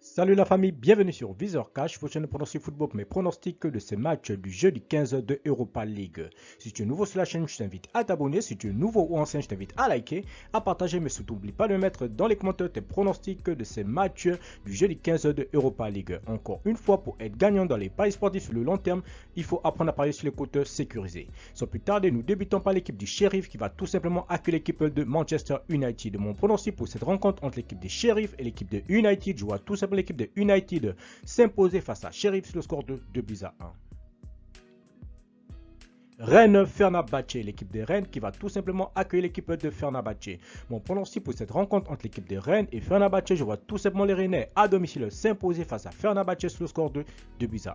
Salut la famille, bienvenue sur Viseur Cash, votre chaîne de pronostic football pour mes pronostics de ces matchs du jeudi 15 de Europa League. Si tu es nouveau sur la chaîne, je t'invite à t'abonner. Si tu es nouveau ou ancien, je t'invite à liker, à partager, mais surtout n'oublie pas de mettre dans les commentaires tes pronostics de ces matchs du jeudi 15 de Europa League. Encore une fois, pour être gagnant dans les paris sportifs sur le long terme, il faut apprendre à parier sur les compteurs sécurisés. Sans plus tarder, nous débutons par l'équipe du Sheriff qui va tout simplement accueillir l'équipe de Manchester United. Mon pronostic pour cette rencontre entre l'équipe des Sheriff et l'équipe de United, je vois tout simplement l'équipe de United s'imposer face à Sheriff sur le score de 2-1. Rennes-Fenerbahçe, l'équipe de Rennes qui va tout simplement accueillir l'équipe de Fenerbahçe. Mon pronostic pour cette rencontre entre l'équipe de Rennes et Fenerbahçe, je vois tout simplement les Rennais à domicile s'imposer face à Fenerbahçe sur le score de 2-1.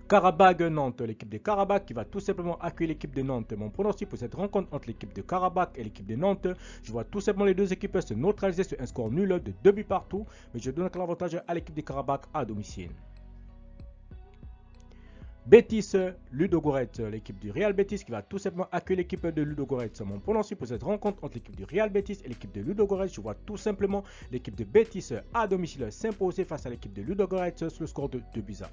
Karabakh-Nantes, l'équipe de Karabakh qui va tout simplement accueillir l'équipe de Nantes. Mon pronostic pour cette rencontre entre l'équipe de Karabakh et l'équipe de Nantes, je vois tout simplement les deux équipes se neutraliser sur un score nul de 2 buts partout, mais je donne l'avantage à l'équipe de Karabakh à domicile. Betis Ludogorets, l'équipe du Real Betis qui va tout simplement accueillir l'équipe de Ludogorets. Mon pronostic pour cette rencontre entre l'équipe du Real Betis et l'équipe de Ludogorets, je vois tout simplement l'équipe de Betis à domicile s'imposer face à l'équipe de Ludogorets sur le score de 2-1.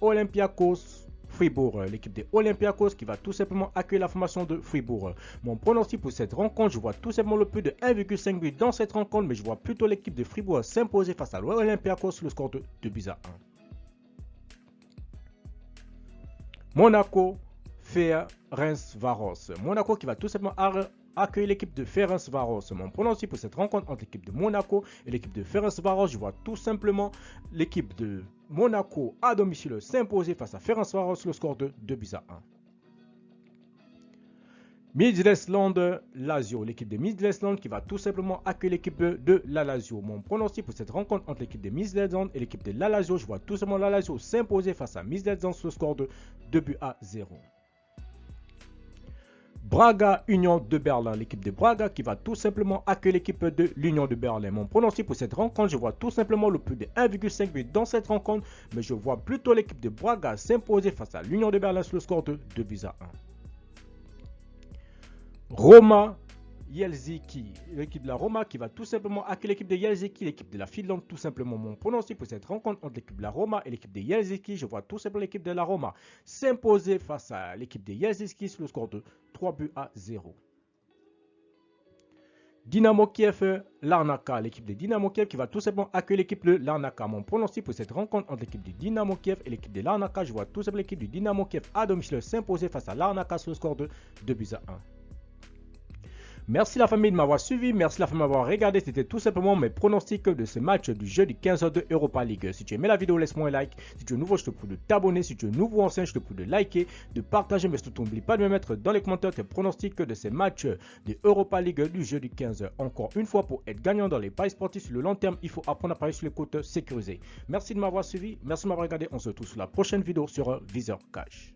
Olympiakos Fribourg, l'équipe de Olympiakos qui va tout simplement accueillir la formation de Fribourg. Mon pronostic pour cette rencontre, je vois tout simplement le plus de 1,5 but dans cette rencontre, mais je vois plutôt l'équipe de Fribourg s'imposer face à l'Olympiakos sur le score de 2-1. Monaco Ferencvaros, Monaco qui va tout simplement accueillir l'équipe de Ferencvaros. Mon pronostic pour cette rencontre entre l'équipe de Monaco et l'équipe de Ferencvaros, je vois tout simplement l'équipe de Monaco à domicile s'imposer face à Ferencvaros sur le score de 2-1. Midtjylland Lazio, l'équipe de Midtjylland qui va tout simplement accueillir l'équipe de la Lazio. Mon pronostic pour cette rencontre entre l'équipe de Midtjylland et l'équipe de la Lazio, je vois tout simplement la Lazio s'imposer face à Midtjylland sur le score de 2-0. Braga Union de Berlin, l'équipe de Braga qui va tout simplement accueillir l'équipe de l'Union de Berlin. Mon pronostic pour cette rencontre, je vois tout simplement le plus de 1,5 but dans cette rencontre, mais je vois plutôt l'équipe de Braga s'imposer face à l'Union de Berlin sur le score de 2-1. Roma Helsinki, l'équipe de la Roma qui va tout simplement accueillir l'équipe de Helsinki, l'équipe de la Finlande tout simplement. Mon pronostic pour cette rencontre entre l'équipe de la Roma et l'équipe de Helsinki, je vois tout simplement l'équipe de la Roma s'imposer face à l'équipe de Helsinki sur le score de 3-0. Dynamo Kiev Larnaca, l'équipe de Dynamo Kiev qui va tout simplement accueillir l'équipe de Larnaca. Mon pronostic pour cette rencontre entre l'équipe de Dynamo Kiev et l'équipe de Larnaca, je vois tout simplement l'équipe du Dynamo Kiev à domicile s'imposer face à Larnaca sur le score de 2-1. Merci la famille de m'avoir suivi, merci la famille de m'avoir regardé, c'était tout simplement mes pronostics de ce match du jeudi 15 de Europa League. Si tu aimais la vidéo, laisse-moi un like, si tu es nouveau, je te prie de t'abonner, si tu es nouveau ou ancien, je te prie de liker, de partager, mais surtout n'oublie pas de me mettre dans les commentaires tes pronostics de ces matchs de Europa League du jeudi 15. Encore une fois, pour être gagnant dans les paris sportifs sur le long terme, il faut apprendre à parier sur les comptes sécurisés. Merci de m'avoir suivi, merci de m'avoir regardé, on se retrouve sur la prochaine vidéo sur Viseur Cash.